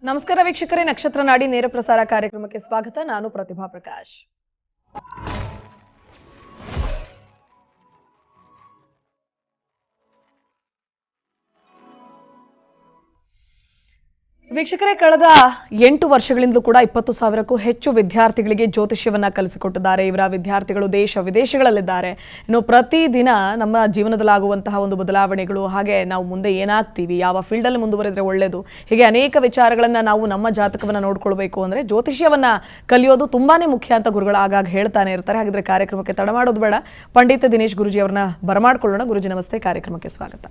ನಮಸ್ಕಾರ ವೀಕ್ಷಕರೇ, ನಕ್ಷತ್ರ ನಾಡಿ ನೇರ ಪ್ರಸಾರ ಕಾರ್ಯಕ್ರಮಕ್ಕೆ ಸ್ವಾಗತ. ನಾನು ಪ್ರತಿಭಾ ಪ್ರಕಾಶ್. ವೀಕ್ಷಕರೇ, ಕಳೆದ 8 ವರ್ಷಗಳಿಂದಲೂ ಕೂಡ 20,000ಕ್ಕೂ ಹೆಚ್ಚು ವಿದ್ಯಾರ್ಥಿಗಳಿಗೆ ಜ್ಯೋತಿಷ್ಯವನ್ನ ಕಲಿಸಿಕೊಟ್ಟಿದ್ದಾರೆ. ಇವರ ವಿದ್ಯಾರ್ಥಿಗಳು ದೇಶ ವಿದೇಶಗಳಲ್ಲಿದ್ದಾರೆ. ಇನ್ನು ಪ್ರತಿದಿನ ನಮ್ಮ ಜೀವನದಲ್ಲಾಗುವಂತಹ ಒಂದು ಬದಲಾವಣೆಗಳು, ಹಾಗೆ ನಾವು ಮುಂದೆ ಏನಾಗ್ತೀವಿ, ಯಾವ ಫೀಲ್ಡಲ್ಲಿ ಮುಂದುವರೆದ್ರೆ ಒಳ್ಳೆಯದು, ಹೀಗೆ ಅನೇಕ ವಿಚಾರಗಳನ್ನು ನಾವು ನಮ್ಮ ಜಾತಕವನ್ನು ನೋಡ್ಕೊಳ್ಬೇಕು ಅಂದರೆ ಜ್ಯೋತಿಷ್ಯವನ್ನ ಕಲಿಯೋದು ತುಂಬಾನೇ ಮುಖ್ಯ ಅಂತ ಗುರುಗಳು ಆಗಾಗ ಹೇಳ್ತಾನೆ ಇರ್ತಾರೆ. ಹಾಗಿದ್ರೆ ಕಾರ್ಯಕ್ರಮಕ್ಕೆ ತಡ ಮಾಡೋದು ಬೇಡ, ಪಂಡಿತ ದಿನೇಶ್ ಗುರುಜಿ ಅವರನ್ನ ಬರಮಾಡ್ಕೊಳ್ಳೋಣ. ಗುರುಜಿ ನಮಸ್ತೆ, ಕಾರ್ಯಕ್ರಮಕ್ಕೆ ಸ್ವಾಗತ.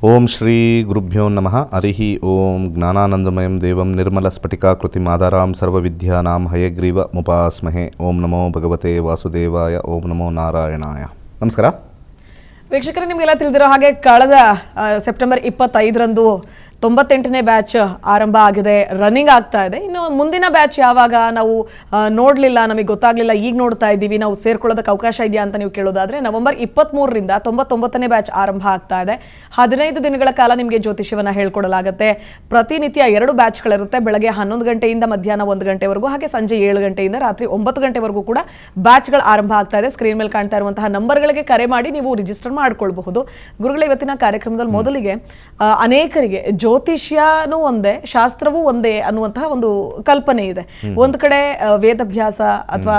ಓಂ ಶ್ರೀ ಗುರುಭ್ಯೋ ನಮಃ. ಹರಿಹಿ ಓಂ. ಜ್ಞಾನಾನಂದಮಯಂ ದೇವಂ ನಿರ್ಮಲ ಸ್ಫಟಿಕಾಕೃತಿಂ ಆಧಾರಾಂ ಸರ್ವವಿದ್ಯಾನಾಂ ಹಯಗ್ರೀವ ಮುಪಾಸ್ಮಹೆ. ಓಂ ನಮೋ ಭಗವತೆ ವಾಸುದೇವಾಯ. ಓಂ ನಮೋ ನಾರಾಯಣಾಯ. ನಮಸ್ಕಾರ ವೀಕ್ಷಕರೇ, ನಿಮಗೆಲ್ಲ ತಿಳಿದಿರೋ ಹಾಗೆ ಕಳೆದ ಸೆಪ್ಟೆಂಬರ್ 25ರಂದು 98ನೇ ಬ್ಯಾಚ್ ಆರಂಭ ಆಗಿದೆ, ರನ್ನಿಂಗ್ ಆಗ್ತಾ ಇದೆ. ಇನ್ನು ಮುಂದಿನ ಬ್ಯಾಚ್ ಯಾವಾಗ ನಾವು ನೋಡಲಿಲ್ಲ, ನಮಗೆ ಗೊತ್ತಾಗಲಿಲ್ಲ, ಈಗ ನೋಡ್ತಾ ಇದ್ದೀವಿ, ನಾವು ಸೇರ್ಕೊಳ್ಳೋದಕ್ಕೆ ಅವಕಾಶ ಇದೆಯಾ ಅಂತ ನೀವು ಕೇಳೋದಾದ್ರೆ ನವೆಂಬರ್ 23ರಿಂದ 99ನೇ ಬ್ಯಾಚ್ ಆರಂಭ ಆಗ್ತಾ ಇದೆ. 15 ದಿನಗಳ ಕಾಲ ನಿಮಗೆ ಜ್ಯೋತಿಷ್ಯವನ್ನು ಹೇಳ್ಕೊಡಲಾಗುತ್ತೆ. ಪ್ರತಿನಿತ್ಯ 2 ಬ್ಯಾಚ್ಗಳಿರುತ್ತೆ. ಬೆಳಗ್ಗೆ 11 ಗಂಟೆಯಿಂದ ಮಧ್ಯಾಹ್ನ 1 ಗಂಟೆವರೆಗೂ, ಹಾಗೆ ಸಂಜೆ 7 ಗಂಟೆಯಿಂದ ರಾತ್ರಿ 9 ಗಂಟೆವರೆಗೂ ಕೂಡ ಬ್ಯಾಚ್ಗಳು ಆರಂಭ ಆಗ್ತಾ ಇದೆ. ಸ್ಕ್ರೀನ್ ಮೇಲೆ ಕಾಣ್ತಾ ಇರುವಂತಹ ನಂಬರ್ಗಳಿಗೆ ಕರೆ ಮಾಡಿ ನೀವು ರಿಜಿಸ್ಟರ್ ಮಾಡ್ಕೊಳ್ಬಹುದು. ಗುರುಗಳ ಇವತ್ತಿನ ಕಾರ್ಯಕ್ರಮದಲ್ಲಿ ಮೊದಲಿಗೆ ಅನೇಕರಿಗೆ ಜ್ಯೋತಿಷ್ಯನೂ ಒಂದೇ, ಶಾಸ್ತ್ರವೂ ಒಂದೇ ಅನ್ನುವಂತಹ ಒಂದು ಕಲ್ಪನೆ ಇದೆ. ಒಂದು ಕಡೆ ವೇದಾಭ್ಯಾಸ ಅಥವಾ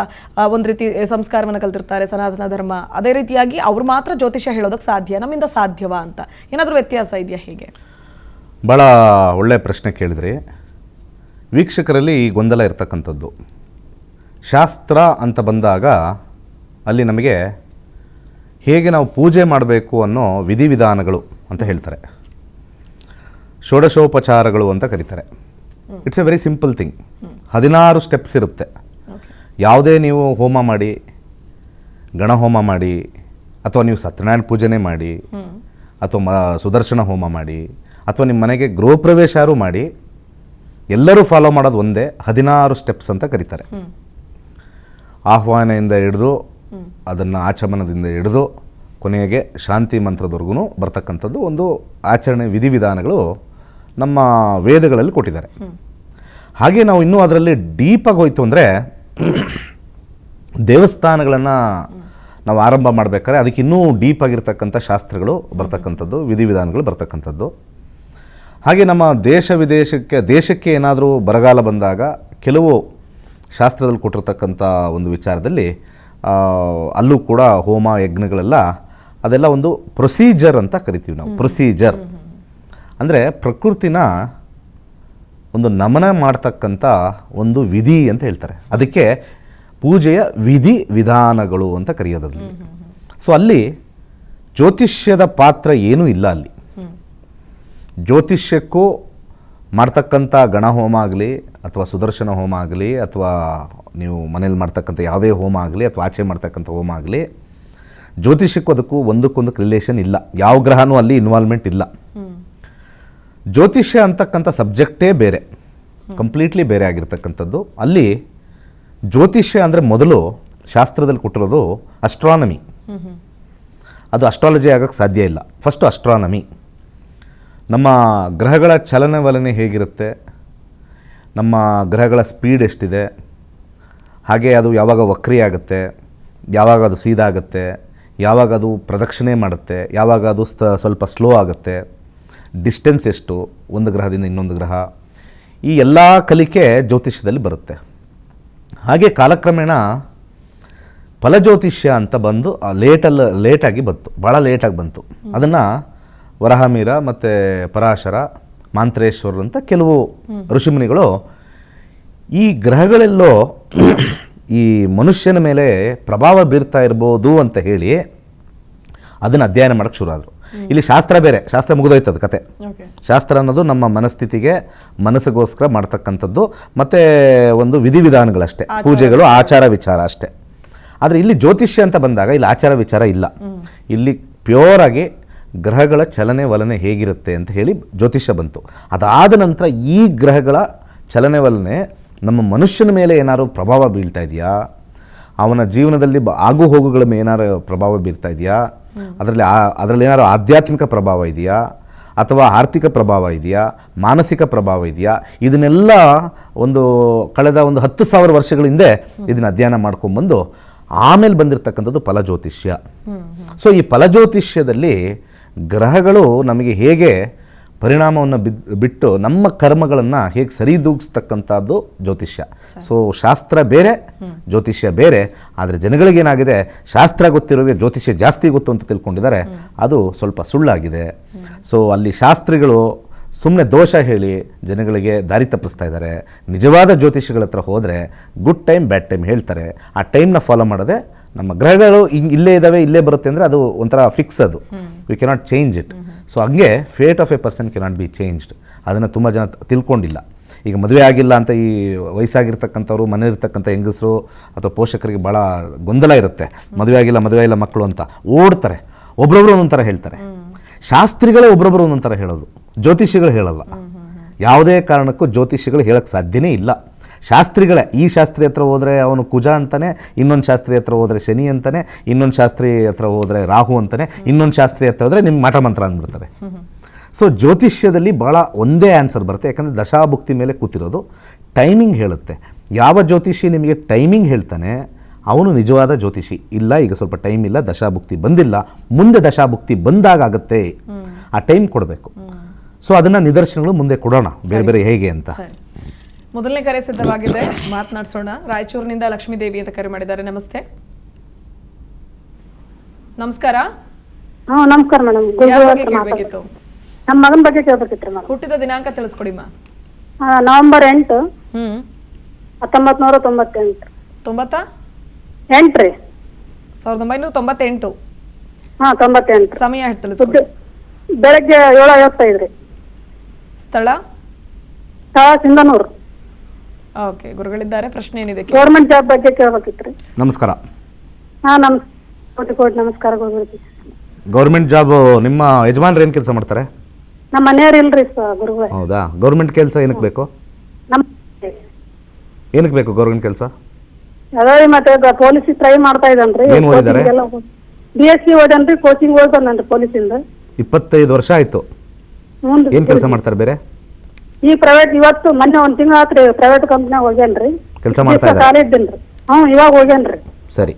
ಒಂದು ರೀತಿ ಸಂಸ್ಕಾರವನ್ನು ಕಲ್ತಿರ್ತಾರೆ, ಸನಾತನ ಧರ್ಮ, ಅದೇ ರೀತಿಯಾಗಿ ಅವ್ರು ಮಾತ್ರ ಜ್ಯೋತಿಷ್ಯ ಹೇಳೋದಕ್ಕೆ ಸಾಧ್ಯ, ನಮ್ಮಿಂದ ಸಾಧ್ಯವಾ ಅಂತ ಏನಾದರೂ ವ್ಯತ್ಯಾಸ ಇದೆಯಾ? ಹೇಗೆ? ಭಾಳ ಒಳ್ಳೆಯ ಪ್ರಶ್ನೆ ಕೇಳಿದ್ರಿ. ವೀಕ್ಷಕರಲ್ಲಿ ಗೊಂದಲ ಇರ್ತಕ್ಕಂಥದ್ದು, ಶಾಸ್ತ್ರ ಅಂತ ಬಂದಾಗ ಅಲ್ಲಿ ನಮಗೆ ಹೇಗೆ ನಾವು ಪೂಜೆ ಮಾಡಬೇಕು ಅನ್ನೋ ವಿಧಿವಿಧಾನಗಳು ಅಂತ ಹೇಳ್ತಾರೆ, ಷೋಡಶೋಪಚಾರಗಳು ಅಂತ ಕರೀತಾರೆ. It's A very simple thing. 16 steps ಇರುತ್ತೆ. ಯಾವುದೇ ನೀವು ಹೋಮ ಮಾಡಿ, ಗಣಹೋಮ ಮಾಡಿ, ಅಥವಾ ನೀವು ಸತ್ಯನಾರಾಯಣ ಪೂಜೆನೇ ಮಾಡಿ, ಅಥವಾ ಸುದರ್ಶನ ಹೋಮ ಮಾಡಿ, ಅಥವಾ ನಿಮ್ಮ ಮನೆಗೆ ಗೃಹ ಪ್ರವೇಶಾರು ಮಾಡಿ, ಎಲ್ಲರೂ ಫಾಲೋ ಮಾಡೋದು ಒಂದೇ, 16 ಸ್ಟೆಪ್ಸ್ ಅಂತ ಕರೀತಾರೆ. ಆಹ್ವಾನೆಯಿಂದ ಹಿಡಿದು ಅದನ್ನು ಆಚಮನದಿಂದ ಹಿಡಿದು ಕೊನೆಗೆ ಶಾಂತಿ ಮಂತ್ರದವರೆಗೂ ಬರ್ತಕ್ಕಂಥದ್ದು ಒಂದು ಆಚರಣೆ ವಿಧಿವಿಧಾನಗಳು ನಮ್ಮ ವೇದಗಳಲ್ಲಿ ಕೊಟ್ಟಿದ್ದಾರೆ. ಹಾಗೆ ನಾವು ಇನ್ನೂ ಅದರಲ್ಲಿ ಡೀಪಾಗಿ ಹೋಯ್ತು ಅಂದರೆ ದೇವಸ್ಥಾನಗಳನ್ನು ನಾವು ಆರಂಭ ಮಾಡಬೇಕಾದ್ರೆ ಅದಕ್ಕೆ ಇನ್ನೂ ಡೀಪಾಗಿರ್ತಕ್ಕಂಥ ಶಾಸ್ತ್ರಗಳು ಬರ್ತಕ್ಕಂಥದ್ದು, ವಿಧಿವಿಧಾನಗಳು ಬರ್ತಕ್ಕಂಥದ್ದು. ಹಾಗೆ ನಮ್ಮ ದೇಶಕ್ಕೆ ಏನಾದರೂ ಬರಗಾಲ ಬಂದಾಗ ಕೆಲವು ಶಾಸ್ತ್ರದಲ್ಲಿ ಕೊಟ್ಟಿರ್ತಕ್ಕಂಥ ಒಂದು ವಿಚಾರದಲ್ಲಿ ಅಲ್ಲೂ ಕೂಡ ಹೋಮ ಯಜ್ಞಗಳೆಲ್ಲ ಅದೆಲ್ಲ ಒಂದು ಪ್ರೊಸೀಜರ್ ಅಂತ ಕರಿತೀವಿ ನಾವು. ಪ್ರೊಸೀಜರ್ ಅಂದರೆ ಪ್ರಕೃತಿನ ಒಂದು ನಮನ ಮಾಡ್ತಕ್ಕಂಥ ಒಂದು ವಿಧಿ ಅಂತ ಹೇಳ್ತಾರೆ. ಅದಕ್ಕೆ ಪೂಜೆಯ ವಿಧಿ ವಿಧಾನಗಳು ಅಂತ ಕರೆಯೋದ್ರಲ್ಲಿ. ಸೊ ಅಲ್ಲಿ ಜ್ಯೋತಿಷ್ಯದ ಪಾತ್ರ ಏನೂ ಇಲ್ಲ. ಅಲ್ಲಿ ಜ್ಯೋತಿಷ್ಯಕ್ಕೂ ಮಾಡ್ತಕ್ಕಂಥ ಗಣಹೋಮ ಆಗಲಿ, ಅಥವಾ ಸುದರ್ಶನ ಹೋಮ ಆಗಲಿ, ಅಥವಾ ನೀವು ಮನೇಲಿ ಮಾಡ್ತಕ್ಕಂಥ ಯಾವುದೇ ಹೋಮ ಆಗಲಿ, ಅಥವಾ ಆಚೆ ಮಾಡ್ತಕ್ಕಂಥ ಹೋಮ ಆಗಲಿ, ಜ್ಯೋತಿಷ್ಯಕ್ಕೂ ಅದಕ್ಕೂ ಒಂದಕ್ಕೊಂದು ರಿಲೇಷನ್ ಇಲ್ಲ. ಯಾವ ಗ್ರಹನೂ ಅಲ್ಲಿ ಇನ್ವಾಲ್ವ್ಮೆಂಟ್ ಇಲ್ಲ. ಜ್ಯೋತಿಷ್ಯ ಅಂತಕ್ಕಂಥ ಸಬ್ಜೆಕ್ಟೇ ಬೇರೆ, ಕಂಪ್ಲೀಟ್ಲಿ ಬೇರೆ ಆಗಿರ್ತಕ್ಕಂಥದ್ದು. ಅಲ್ಲಿ ಜ್ಯೋತಿಷ್ಯ ಅಂದರೆ ಮೊದಲು ಶಾಸ್ತ್ರದಲ್ಲಿ ಕೊಟ್ಟಿರೋದು ಅಸ್ಟ್ರಾನಮಿ. ಅದು ಅಸ್ಟ್ರಾಲಜಿ ಆಗೋಕ್ಕೆ ಸಾಧ್ಯ ಇಲ್ಲ. ಫಸ್ಟು ಅಸ್ಟ್ರಾನಮಿ, ನಮ್ಮ ಗ್ರಹಗಳ ಚಲನವಲನೆ ಹೇಗಿರುತ್ತೆ, ನಮ್ಮ ಗ್ರಹಗಳ ಸ್ಪೀಡ್ ಎಷ್ಟಿದೆ, ಹಾಗೆ ಅದು ಯಾವಾಗ ವಕ್ರಿ ಆಗುತ್ತೆ, ಯಾವಾಗ ಅದು ಸೀದಾ ಆಗುತ್ತೆ, ಯಾವಾಗ ಅದು ಪ್ರದಕ್ಷಿಣೆ ಮಾಡುತ್ತೆ, ಯಾವಾಗ ಅದು ಸ್ವಲ್ಪ ಸ್ಲೋ ಆಗುತ್ತೆ, ಡಿಸ್ಟೆನ್ಸ್ ಎಷ್ಟು ಒಂದು ಗ್ರಹದಿಂದ ಇನ್ನೊಂದು ಗ್ರಹ, ಈ ಎಲ್ಲ ಕಲಿಕೆ ಜ್ಯೋತಿಷ್ಯದಲ್ಲಿ ಬರುತ್ತೆ. ಹಾಗೆ ಕಾಲಕ್ರಮೇಣ ಫಲಜ್ಯೋತಿಷ್ಯ ಅಂತ ಬಂದು ಲೇಟಾಗಿ ಬಂತು, ಭಾಳ ಲೇಟಾಗಿ ಬಂತು. ಅದನ್ನು ವರಹಮೀರ ಮತ್ತು ಪರಾಶರ, ಮಾಂತ್ರೇಶ್ವರರು ಅಂತ ಕೆಲವು ಋಷಿಮುನಿಗಳು ಈ ಗ್ರಹಗಳೆಲ್ಲೋ ಈ ಮನುಷ್ಯನ ಮೇಲೆ ಪ್ರಭಾವ ಬೀರ್ತಾ ಇರ್ಬೋದು ಅಂತ ಹೇಳಿ ಅದನ್ನು ಅಧ್ಯಯನ ಮಾಡೋಕ್ಕೆ ಶುರು ಆದರು. ಇಲ್ಲಿ ಶಾಸ್ತ್ರ ಬೇರೆ, ಶಾಸ್ತ್ರ ಮುಗಿದೋಯ್ತದ ಕತೆ. ಶಾಸ್ತ್ರ ಅನ್ನೋದು ನಮ್ಮ ಮನಸ್ಥಿತಿಗೆ, ಮನಸ್ಸಿಗೋಸ್ಕರ ಮಾಡ್ತಕ್ಕಂಥದ್ದು, ಮತ್ತು ಒಂದು ವಿಧಿವಿಧಾನಗಳಷ್ಟೇ, ಪೂಜೆಗಳು, ಆಚಾರ ವಿಚಾರ ಅಷ್ಟೇ. ಆದರೆ ಇಲ್ಲಿ ಜ್ಯೋತಿಷ್ಯ ಅಂತ ಬಂದಾಗ ಇಲ್ಲಿ ಆಚಾರ ವಿಚಾರ ಇಲ್ಲ. ಇಲ್ಲಿ ಪ್ಯೂರಾಗಿ ಗ್ರಹಗಳ ಚಲನೆ ವಲನೆ ಹೇಗಿರುತ್ತೆ ಅಂತ ಹೇಳಿ ಜ್ಯೋತಿಷ್ಯ ಬಂತು. ಅದಾದ ನಂತರ ಈ ಗ್ರಹಗಳ ಚಲನೆ ವಲನೆ ನಮ್ಮ ಮನುಷ್ಯನ ಮೇಲೆ ಏನಾದ್ರು ಪ್ರಭಾವ ಬೀಳ್ತಾ ಇದೆಯಾ, ಅವನ ಜೀವನದಲ್ಲಿ ಆಗು ಹೋಗುಗಳ ಮೇಲೆ ಏನಾರು ಪ್ರಭಾವ ಬೀರ್ತಾ ಇದೆಯಾ, ಅದರಲ್ಲಿ ಏನಾದ್ರು ಆಧ್ಯಾತ್ಮಿಕ ಪ್ರಭಾವ ಇದೆಯಾ, ಅಥವಾ ಆರ್ಥಿಕ ಪ್ರಭಾವ ಇದೆಯಾ, ಮಾನಸಿಕ ಪ್ರಭಾವ ಇದೆಯಾ, ಇದನ್ನೆಲ್ಲ ಕಳೆದ 10,000 ವರ್ಷಗಳ ಹಿಂದೆ ಇದನ್ನು ಅಧ್ಯಯನ ಮಾಡ್ಕೊಂಡ್ಬಂದು ಆಮೇಲೆ ಬಂದಿರತಕ್ಕಂಥದ್ದು ಫಲಜ್ಯೋತಿಷ್ಯ. ಸೊ ಈ ಫಲಜ್ಯೋತಿಷ್ಯದಲ್ಲಿ ಗ್ರಹಗಳು ನಮಗೆ ಹೇಗೆ ಪರಿಣಾಮವನ್ನು ಬಿಟ್ಟು ನಮ್ಮ ಕರ್ಮಗಳನ್ನು ಹೇಗೆ ಸರಿದೂಗಿಸ್ತಕ್ಕಂಥದ್ದು ಜ್ಯೋತಿಷ್ಯ. ಸೊ ಶಾಸ್ತ್ರ ಬೇರೆ, ಜ್ಯೋತಿಷ್ಯ ಬೇರೆ. ಆದರೆ ಜನಗಳಿಗೇನಾಗಿದೆ, ಶಾಸ್ತ್ರ ಗೊತ್ತಿರೋದೇ ಜ್ಯೋತಿಷ್ಯ ಜಾಸ್ತಿ ಗೊತ್ತು ಅಂತ ತಿಳ್ಕೊಂಡಿದ್ದಾರೆ. ಅದು ಸ್ವಲ್ಪ ಸುಳ್ಳಾಗಿದೆ. ಸೊ ಅಲ್ಲಿ ಶಾಸ್ತ್ರಿಗಳು ಸುಮ್ಮನೆ ದೋಷ ಹೇಳಿ ಜನಗಳಿಗೆ ದಾರಿ ತಪ್ಪಿಸ್ತಾ ಇದ್ದಾರೆ. ನಿಜವಾದ ಜ್ಯೋತಿಷಿಗಳ ಹತ್ರ ಹೋದರೆ ಗುಡ್ ಟೈಮ್ ಬ್ಯಾಡ್ ಟೈಮ್ ಹೇಳ್ತಾರೆ. ಆ ಟೈಮ್ನ ಫಾಲೋ ಮಾಡೋದೆ ನಮ್ಮ ಗ್ರಹಗಳು ಇಲ್ಲೇ ಇದ್ದಾವೆ, ಇಲ್ಲೇ ಬರುತ್ತೆ ಅಂದರೆ ಅದು ಒಂಥರ ಫಿಕ್ಸ್, ಅದು we cannot change it. So ಹಂಗೆ fate of a person cannot be changed. ಅದನ್ನು ತುಂಬ ಜನ ತಿಳ್ಕೊಂಡಿಲ್ಲ. ಈಗ ಮದುವೆ ಆಗಿಲ್ಲ ಅಂತ ಈ ವಯಸ್ಸಾಗಿರ್ತಕ್ಕಂಥವ್ರು, ಮನೆ ಇರ್ತಕ್ಕಂಥ ಹೆಂಗಸರು ಅಥವಾ ಪೋಷಕರಿಗೆ ಭಾಳ ಗೊಂದಲ ಇರುತ್ತೆ. ಮದುವೆ ಆಗಿಲ್ಲ ಮಕ್ಕಳು ಅಂತ ಓಡ್ತಾರೆ. ಒಬ್ರೊಬ್ರು ಒಂದೊಂಥರ ಹೇಳ್ತಾರೆ. ಶಾಸ್ತ್ರಿಗಳೇ ಒಬ್ರೊಬ್ರು ಒಂದೊಂಥರ ಹೇಳೋದು, ಜ್ಯೋತಿಷಿಗಳು ಹೇಳಲ್ಲ. ಯಾವುದೇ ಕಾರಣಕ್ಕೂ ಜ್ಯೋತಿಷಿಗಳು ಹೇಳಕ್ಕೆ ಸಾಧ್ಯನೇ ಇಲ್ಲ. ಶಾಸ್ತ್ರಿಗಳೇ, ಈ ಶಾಸ್ತ್ರಿ ಹತ್ರ ಹೋದರೆ ಅವನು ಕುಜ ಅಂತಾನೆ, ಇನ್ನೊಂದು ಶಾಸ್ತ್ರಿ ಹತ್ರ ಹೋದರೆ ಶನಿ ಅಂತಾನೆ, ಇನ್ನೊಂದು ಶಾಸ್ತ್ರಿ ಹತ್ರ ಹೋದರೆ ರಾಹು ಅಂತಾನೆ, ಇನ್ನೊಂದು ಶಾಸ್ತ್ರಿ ಹತ್ರ ಹೋದರೆ ನಿಮ್ಮ ಮಠ ಮಂತ್ರ ಅಂದ್ಬಿಡ್ತಾರೆ. ಸೊ ಜ್ಯೋತಿಷ್ಯದಲ್ಲಿ ಭಾಳ ಒಂದೇ ಆನ್ಸರ್ ಬರುತ್ತೆ. ಯಾಕಂದರೆ ದಶಾಭುಕ್ತಿ ಮೇಲೆ ಕೂತಿರೋದು ಟೈಮಿಂಗ್ ಹೇಳುತ್ತೆ. ಯಾವ ಜ್ಯೋತಿಷಿ ನಿಮಗೆ ಟೈಮಿಂಗ್ ಹೇಳ್ತಾನೆ ಅವನು ನಿಜವಾದ ಜ್ಯೋತಿಷಿ. ಇಲ್ಲ, ಈಗ ಸ್ವಲ್ಪ ಟೈಮ್ ಇಲ್ಲ, ದಶಾಭುಕ್ತಿ ಬಂದಿಲ್ಲ, ಮುಂದೆ ದಶಾಭುಕ್ತಿ ಬಂದಾಗ ಆಗುತ್ತೆ, ಆ ಟೈಮ್ ಕೊಡಬೇಕು. ಸೊ ಅದನ್ನು ನಿದರ್ಶನಗಳು ಮುಂದೆ ಕೊಡೋಣ, ಬೇರೆ ಬೇರೆ ಹೇಗೆ ಅಂತ. ಮೊದಲನೇ ಕರೆ ಸಿದ್ಧವಾಗಿದೆ, ಮಾತನಾಡಿಸೋಣ. ರಾಯಚೂರಿನಿಂದ ಲಕ್ಷ್ಮೀದೇವಿ ಅಂತ ಕರೆ ಮಾಡಿದ್ದಾರೆ. ನಮಸ್ತೆ. ನಮಸ್ಕಾರ. ನಮಸ್ಕಾರ ಮೇಡಮ್. ಕೇಳಬೇಕಿತ್ತು, ನಮ್ಮ ಮಗನ ಬಗ್ಗೆ ಕೇಳಬೇಕಿತ್ತು ಮೇಡಮ್. ಹುಟ್ಟಿದ ದಿನಾಂಕ ತಿಳಿಸ್ಕೊಡಿಮ್ಮ. ನವೆಂಬರ್ 8, 1998. 98 ರೀ? 1998. 98. ಸಮಯ ತಿಳಿಸ್ಕೊಡಿ. ಬೆಳಗ್ಗೆ 7:55 ರೀ. ಸ್ಥಳ ಸಿಂಧನೂರು. ಓಕೆ, ಗುರುಗಳಿದ್ದಾರೆ. ಪ್ರಶ್ನೆ ಏನಿದೆ? ಗೌರ್ಮೆಂಟ್ ಜಾಬ್ ಬಗ್ಗೆ ಕೇಳಬೇಕಿತ್ತು. ನಮಸ್ಕಾರ. ಕೋಟಿ ನಮಸ್ಕಾರ ಗುರುಗಳಿಗೆ. ಗೌರ್ಮೆಂಟ್ ಜಾಬ್, ನಿಮ್ಮ ಯಜಮಾನ್ರು ಏನು ಕೆಲಸ ಮಾಡ್ತಾರೆ? ನಮ್ಮ ಮನೆಯವ್ರು ಇಲ್ರಿ ಗುರುಗಳೇ. ಹೌದಾ? ಗೌರ್ಮೆಂಟ್ ಕೆಲಸ ಏನಕ್ಕೆ ಬೇಕು? ಏನಕ್ಕೆ ಬೇಕು ಗೌರ್ಮೆಂಟ್ ಕೆಲಸ? ಅದೇ ಮತ್ತೆ ಪೊಲೀಸ್ ಟ್ರೈ ಮಾಡ್ತಾ ಇದ್ದಾನ್ರಿ. ಏನು ಓದಿದ್ದಾರೆ? BSc ಓದನ್ರಿ, ಕೋಚಿಂಗ್ ಹೋಗಿ ಬಂದನ್ರಿ ಪೊಲೀಸಿಂದ. 25 ವರ್ಷ ಆಯ್ತು. ಏನು ಕೆಲಸ ಮಾಡ್ತಾರೆ ಬೇರೆ? ಈ ಪ್ರೈವೇಟ್ ಇವತ್ತು ಮೊನ್ನೆ 1 ತಿಂಗಳ ಆತ್ರಿ ಪ್ರೈವೇಟ್ ಕಂಪ್ನಿಯಾಗ ಹೋಗ್ಯಾನ್ರಿ. ಕೆಲಸ ಮಾಡ್ತಾ ಇದ್ದಾರೆ? ಖಾಲಿ ಇದ್ದೀನ್ರಿ. ಇವಾಗ ಹೋಗ್ಯಾನ್ರಿ. ಸರಿ.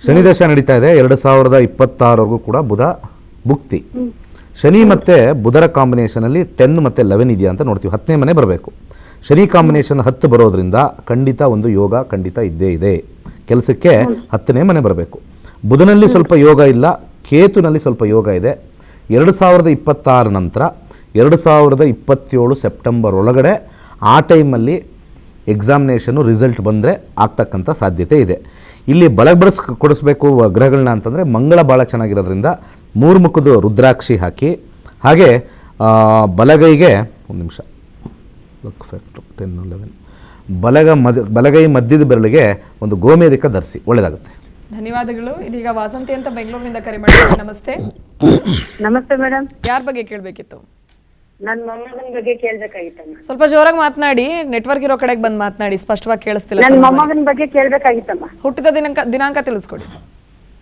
ಶನಿ ದಶ ನಡೀತಾ ಇದೆ 2026ವರೆಗೂ ಕೂಡ. ಬುಧ ಭುಕ್ತಿ, ಶನಿ ಮತ್ತು ಬುಧರ ಕಾಂಬಿನೇಷನಲ್ಲಿ 10 ಮತ್ತು 11 ಇದೆಯಾ ಅಂತ ನೋಡ್ತೀವಿ. 10ನೇ ಮನೆ ಬರಬೇಕು. ಶನಿ ಕಾಂಬಿನೇಷನ್ 10 ಬರೋದ್ರಿಂದ ಖಂಡಿತ ಒಂದು ಯೋಗ ಖಂಡಿತ ಇದ್ದೇ ಇದೆ. ಕೆಲಸಕ್ಕೆ 10ನೇ ಮನೆ ಬರಬೇಕು. ಬುಧನಲ್ಲಿ ಸ್ವಲ್ಪ ಯೋಗ ಇಲ್ಲ, ಕೇತುನಲ್ಲಿ ಸ್ವಲ್ಪ ಯೋಗ ಇದೆ. 2026 ನಂತರ 2027 ಸೆಪ್ಟೆಂಬರ್ ಒಳಗಡೆ ಆ ಟೈಮಲ್ಲಿ ಎಕ್ಸಾಮಿನೇಷನ್ನು ರಿಸಲ್ಟ್ ಬಂದರೆ ಆಗ್ತಕ್ಕಂಥ ಸಾಧ್ಯತೆ ಇದೆ. ಇಲ್ಲಿ ಕೊಡಿಸ್ಬೇಕು ಗ್ರಹಗಳನ್ನ ಅಂತಂದರೆ ಮಂಗಳ ಭಾಳ ಚೆನ್ನಾಗಿರೋದ್ರಿಂದ 3 ಮುಖದ ರುದ್ರಾಕ್ಷಿ ಹಾಕಿ, ಹಾಗೆ ಬಲಗೈಗೆ 1 ನಿಮಿಷ 10, 11 ಬಲಗೈ ಮಧ್ಯದ ಬೆರಳಿಗೆ ಒಂದು ಗೋಮೇಧಿಕ ಧರಿಸಿ, ಒಳ್ಳೆಯದಾಗುತ್ತೆ. ಧನ್ಯವಾದಗಳು. ಇದೀಗ ವಾಸಂತಿ ಅಂತ ಬೆಂಗಳೂರಿನಿಂದ ಕರೆ ಮಾಡಿದ್ದಾರೆ. ನಮಸ್ತೆ. ನಮಸ್ತೆ ಮೇಡಮ್. ಯಾರ ಬಗ್ಗೆ ಕೇಳಬೇಕಿತ್ತು? ನನ್ನ ಮೊಮ್ಮಗನ ಬಗ್ಗೆ ಕೇಳಬೇಕಾಗಿತ್ತಮ್ಮ. ಸ್ವಲ್ಪ ಜೋರಾಗಿ ಮಾತನಾಡಿ, ನೆಟ್ವರ್ಕ್ ಇರೋ ಕಡೆಗೆ ಬಂದು ಮಾತನಾಡಿ, ಸ್ಪಷ್ಟವಾಗಿ ಕೇಳಿಸ್ತಿಲ್ಲ. ನನ್ನ ಮೊಮ್ಮಗನ ಬಗ್ಗೆ ಕೇಳಬೇಕಾಗಿತ್ತಮ್ಮ. ಹುಟ್ಟಿದ ದಿನಾಂಕ ತಿಳಿಸ್ಕೊಡಿ.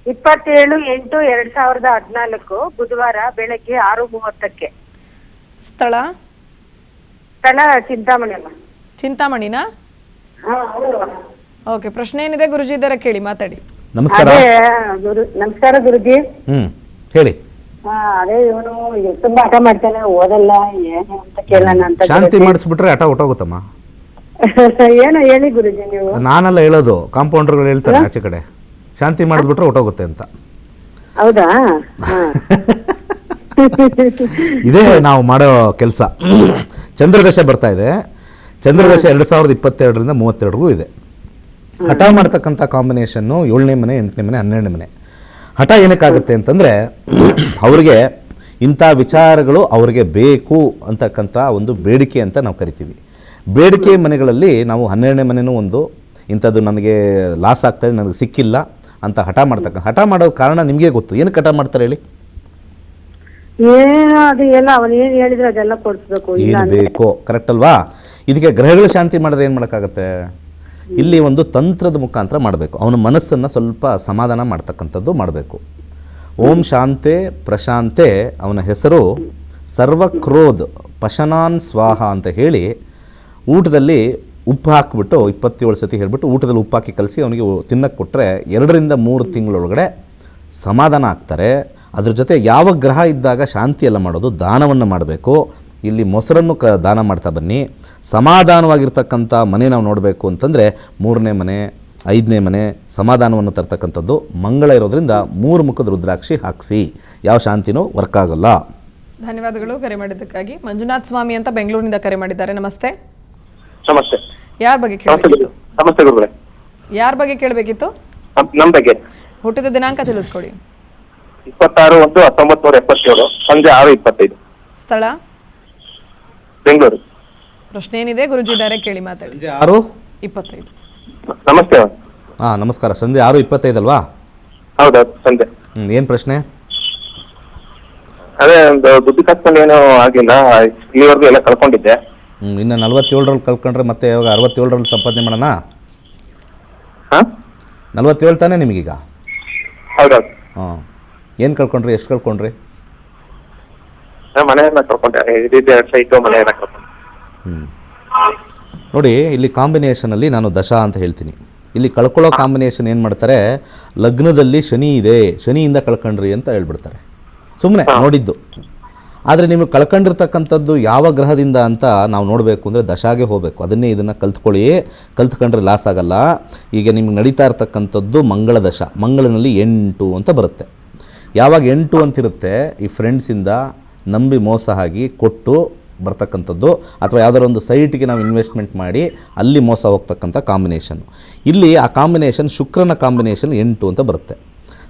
27/8/2014 ಬುಧವಾರ ಬೆಳಗ್ಗೆ 6:30ಕ್ಕೆ. ಸ್ಥಳ ಚಿಂತಾಮಣಿ ಅಮ್ಮ. ಚಿಂತಾಮಣಿನಾ? ಓಕೆ, ಪ್ರಶ್ನೆ ಏನಿದೆ ಗುರುಜಿ ಇದ್ದಾರೆ, ಕೇಳಿ, ಮಾತಾಡಿ. ನಮಸ್ಕಾರ. ನಮಸ್ಕಾರ ಗುರುಜಿ. ಹೇಳಿ. ಅದೇ ಇವನು ತುಂಬಾ ಹಠ ಮಾಡ್ತಾನೆ, ಓದಲ್ಲ, ಏನು ಅಂತ ಕೇಳೋಣ ಅಂತ. ಶಾಂತಿ ಮಾಡಿಸ್ಬಿಟ್ರೆ ಹಠ ಹೊಟ್ಟೋಗುತ್ತಮ್ಮ. ಏನೋ ಹೇಳಿ ಗುರುಜಿ ನೀವು. ನಾನೆಲ್ಲ ಹೇಳೋದು, ಕಾಂಪೌಂಡರ್ಗಳು ಹೇಳ್ತಾರೆ ಆಚೆ ಕಡೆ, ಶಾಂತಿ ಮಾಡಿಬಿಟ್ರೆ ಹೊಟ್ಟೋಗುತ್ತೆ ಅಂತ. ಹೌದಾ? ಇದೇ ನಾವು ಮಾಡೋ ಕೆಲಸ. ಚಂದ್ರದಶೆ ಬರ್ತಾ ಇದೆ. ಚಂದ್ರದಶೆ 2022ರಿಂದ 32ವರೆಗೂ ಇದೆ. ಹಠ ಮಾಡ್ತಕ್ಕಂಥ ಕಾಂಬಿನೇಷನ್ನು 7ನೇ ಮನೆ, 8ನೇ ಮನೆ, 12ನೇ ಮನೆ. ಹಠ ಏನಕ್ಕಾಗುತ್ತೆ ಅಂತಂದರೆ, ಅವರಿಗೆ ಇಂಥ ವಿಚಾರಗಳು ಅವರಿಗೆ ಬೇಕು ಅಂತಕ್ಕಂಥ ಒಂದು ಬೇಡಿಕೆ ಅಂತ ನಾವು ಕರಿತೀವಿ. ಬೇಡಿಕೆ ಮನೆಗಳಲ್ಲಿ ನಾವು 12ನೇ ಮನೆಯೂ ಒಂದು, ಇಂಥದ್ದು ನನಗೆ ಲಾಸ್ ಆಗ್ತಾಯಿದೆ, ನನಗೆ ಸಿಕ್ಕಿಲ್ಲ ಅಂತ ಹಠ ಮಾಡೋ ಕಾರಣ ನಿಮಗೆ ಗೊತ್ತು. ಏನಕ್ಕೆ ಹಠ ಮಾಡ್ತಾರೆ ಹೇಳಿ? ಏನೋ ಅದು ಎಲ್ಲ ಅವನು ಏನು ಹೇಳಿದ್ರೆ ಅದೆಲ್ಲ ಕೊಡಿಸ್ಬೇಕು. ಏನು ಬೇಕೋ, ಕರೆಕ್ಟ್ ಅಲ್ವಾ? ಇದಕ್ಕೆ ಗ್ರಹಗಳು ಶಾಂತಿ ಮಾಡಿದ್ರೆ ಏನು ಮಾಡೋಕ್ಕಾಗತ್ತೆ? ಇಲ್ಲಿ ಒಂದು ತಂತ್ರದ ಮುಖಾಂತರ ಮಾಡಬೇಕು. ಅವನ ಮನಸ್ಸನ್ನು ಸ್ವಲ್ಪ ಸಮಾಧಾನ ಮಾಡ್ತಕ್ಕಂಥದ್ದು ಮಾಡಬೇಕು. ಓಂ ಶಾಂತೆ ಪ್ರಶಾಂತೆ ಅವನ ಹೆಸರು ಸರ್ವಕ್ರೋಧ್ ಪಶನಾನ್ ಸ್ವಾಹ ಅಂತ ಹೇಳಿ ಊಟದಲ್ಲಿ ಉಪ್ಪು ಹಾಕಿಬಿಟ್ಟು 27 ಸತಿ ಹೇಳಿಬಿಟ್ಟು ಊಟದಲ್ಲಿ ಉಪ್ಪು ಹಾಕಿ ಕಲಸಿ ಅವನಿಗೆ ತಿನ್ನಕ್ಕೆ ಕೊಟ್ಟರೆ 2 ರಿಂದ 3 ತಿಂಗಳೊಳಗಡೆ ಸಮಾಧಾನ ಆಗ್ತಾರೆ. ಅದ್ರ ಜೊತೆ ಯಾವ ಗ್ರಹ ಇದ್ದಾಗ ಶಾಂತಿ ಎಲ್ಲ ಮಾಡೋದು, ದಾನವನ್ನು ಮಾಡಬೇಕು. ಇಲ್ಲಿ ಮೊಸರನ್ನು ದಾನ ಮಾಡ್ತಾ ಬನ್ನಿ. ಸಮಾಧಾನವಾಗಿರ್ತಕ್ಕಂಥ ಮನೆ ನಾವು ನೋಡಬೇಕು ಅಂತಂದರೆ 3ನೇ ಮನೆ 5ನೇ ಮನೆ ಸಮಾಧಾನವನ್ನು ತರ್ತಕ್ಕಂಥದ್ದು. ಮಂಗಳ ಇರೋದ್ರಿಂದ 3 ಮುಖದ ರುದ್ರಾಕ್ಷಿ ಹಾಕಿಸಿ, ಯಾವ ಶಾಂತಿನೂ ವರ್ಕ್ ಆಗೋಲ್ಲ. ಧನ್ಯವಾದಗಳು ಕರೆ ಮಾಡಿದ್ದಕ್ಕಾಗಿ. ಮಂಜುನಾಥ್ ಸ್ವಾಮಿ ಅಂತ ಬೆಂಗಳೂರಿನಿಂದ ಕರೆ ಮಾಡಿದ್ದಾರೆ. ನಮಸ್ತೆ. ನಮಸ್ತೆ. ಯಾರ ಬಗ್ಗೆ ಕೇಳಬೇಕಿತ್ತು? ನಮಸ್ತೆ ಗುರುಗಳೇ. ಯಾರ ಬಗ್ಗೆ ಕೇಳಬೇಕಿತ್ತು? ನಮ್ಮ ಬಗ್ಗೆ. ಹುಟ್ಟಿದ ದಿನಾಂಕ ತಿಳಿಸ್ಕೊಡಿ. 26/1/1977 ಸಂಜೆ 6:25. ಸ್ಥಳ ಬೆಂಗಳೂರು. ಪ್ರಶ್ನೆ ಏನಿದೆ ಗುರುಜಿ ಇದ್ದಾರೆ, ಕೇಳಿ ಮಾತಾಡಿ. ಸಂಜೆ 6:25. ನಮಸ್ತೆ. ನಮಸ್ಕಾರ. ಸಂಜೆ 6:25 ಅಲ್ವಾ? ಹೌದೌದು, ಸಂಜೆ. ಏನು ಪ್ರಶ್ನೆ? ಅದೇ ಒಂದು ದುಡ್ಡು ಕಟ್ಕೊಂಡು ಏನೂ ಆಗಿಲ್ಲ, ಇಲ್ಲಿವರೆಗೂ ಎಲ್ಲ ಕಳ್ಕೊಂಡಿದ್ದೆ. ಇನ್ನು 47ರಲ್ಲಿ ಕಳ್ಕೊಂಡ್ರೆ ಮತ್ತೆ ಇವಾಗ 67ರಲ್ಲಿ ಸಂಪಾದನೆ ಮಾಡೋಣ. 47 ತಾನೇ ನಿಮಗೀಗ? ಹೌದೌದು. ಏನು ಕಳ್ಕೊಂಡ್ರಿ? ಎಷ್ಟು ಕಳ್ಕೊಂಡ್ರಿ? ಮನೆಯನ್ನ ಕಳ್ಕೊಂಡೆ, 2 ಸೈಟು ಮನೆಯನ್ನ ಕಳ್ಕೊಂಡೆ. ನೋಡಿ, ಇಲ್ಲಿ ಕಾಂಬಿನೇಷನಲ್ಲಿ ನಾನು ದಶಾ ಅಂತ ಹೇಳ್ತೀನಿ. ಇಲ್ಲಿ ಕಳ್ಕೊಳ್ಳೋ ಕಾಂಬಿನೇಷನ್ ಏನು ಮಾಡ್ತಾರೆ, ಲಗ್ನದಲ್ಲಿ ಶನಿ ಇದೆ, ಶನಿಯಿಂದ ಕಳ್ಕೊಂಡ್ರಿ ಅಂತ ಹೇಳ್ಬಿಡ್ತಾರೆ. ಸುಮ್ಮನೆ ನೋಡಿದ್ದು. ಆದರೆ ನೀವು ಕಳ್ಕೊಂಡಿರ್ತಕ್ಕಂಥದ್ದು ಯಾವ ಗ್ರಹದಿಂದ ಅಂತ ನಾವು ನೋಡಬೇಕು ಅಂದರೆ ದಶಾಗೆ ಹೋಗಬೇಕು. ಇದನ್ನು ಕಲ್ತ್ಕೊಂಡ್ರೆ ಲಾಸ್ ಆಗಲ್ಲ. ಈಗ ನಿಮ್ಗೆ ನಡೀತಾ ಇರ್ತಕ್ಕಂಥದ್ದು ಮಂಗಳ ದಶ. ಮಂಗಳನಲ್ಲಿ 8 ಅಂತ ಬರುತ್ತೆ. ಯಾವಾಗ 8 ಅಂತಿರುತ್ತೆ, ಈ ಫ್ರೆಂಡ್ಸಿಂದ ನಂಬಿ ಮೋಸ ಆಗಿ ಕೊಟ್ಟು ಬರ್ತಕ್ಕಂಥದ್ದು, ಅಥವಾ ಯಾವುದಾದ್ರು ಒಂದು ಸೈಟಿಗೆ ನಾವು ಇನ್ವೆಸ್ಟ್ಮೆಂಟ್ ಮಾಡಿ ಅಲ್ಲಿ ಮೋಸ ಹೋಗ್ತಕ್ಕಂಥ ಕಾಂಬಿನೇಷನ್. ಇಲ್ಲಿ ಆ ಕಾಂಬಿನೇಷನ್ ಶುಕ್ರನ ಕಾಂಬಿನೇಷನ್ 8 ಅಂತ ಬರುತ್ತೆ.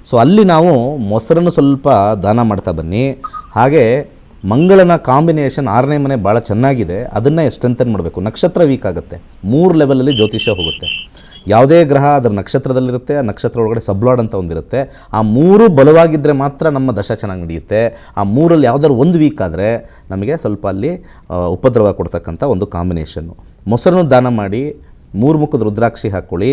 ಸೊ ಅಲ್ಲಿ ನಾವು ಮೊಸರನ್ನು ಸ್ವಲ್ಪ ದಾನ ಮಾಡ್ತಾ ಬನ್ನಿ. ಹಾಗೆ ಮಂಗಳನ ಕಾಂಬಿನೇಷನ್ 6ನೇ ಮನೆ ಭಾಳ ಚೆನ್ನಾಗಿದೆ, ಅದನ್ನು ಸ್ಟ್ರೆಂಥನ್ ಮಾಡಬೇಕು. ನಕ್ಷತ್ರ ವೀಕ್ ಆಗುತ್ತೆ, 3 ಲೆವೆಲಲ್ಲಿ ಜ್ಯೋತಿಷ್ಯ ಹೋಗುತ್ತೆ. ಯಾವುದೇ ಗ್ರಹ ಅದರ ನಕ್ಷತ್ರದಲ್ಲಿರುತ್ತೆ, ಆ ನಕ್ಷತ್ರ ಒಳಗಡೆ ಸಬ್ಲಾಡ್ ಅಂತ ಒಂದಿರುತ್ತೆ. ಆ 3 ಬಲವಾಗಿದ್ದರೆ ಮಾತ್ರ ನಮ್ಮ ದಶ ಚೆನ್ನಾಗಿ ನಡೆಯುತ್ತೆ. ಆ 3ರಲ್ಲಿ ಯಾವುದಾದ್ರು ಒಂದು ವೀಕ್ ಆದರೆ ನಮಗೆ ಸ್ವಲ್ಪ ಅಲ್ಲಿ ಉಪದ್ರವ ಕೊಡ್ತಕ್ಕಂಥ ಒಂದು ಕಾಂಬಿನೇಷನ್ನು. ಮೊಸರನ್ನು ದಾನ ಮಾಡಿ, 3 ಮುಖದ ರುದ್ರಾಕ್ಷಿ ಹಾಕ್ಕೊಳ್ಳಿ.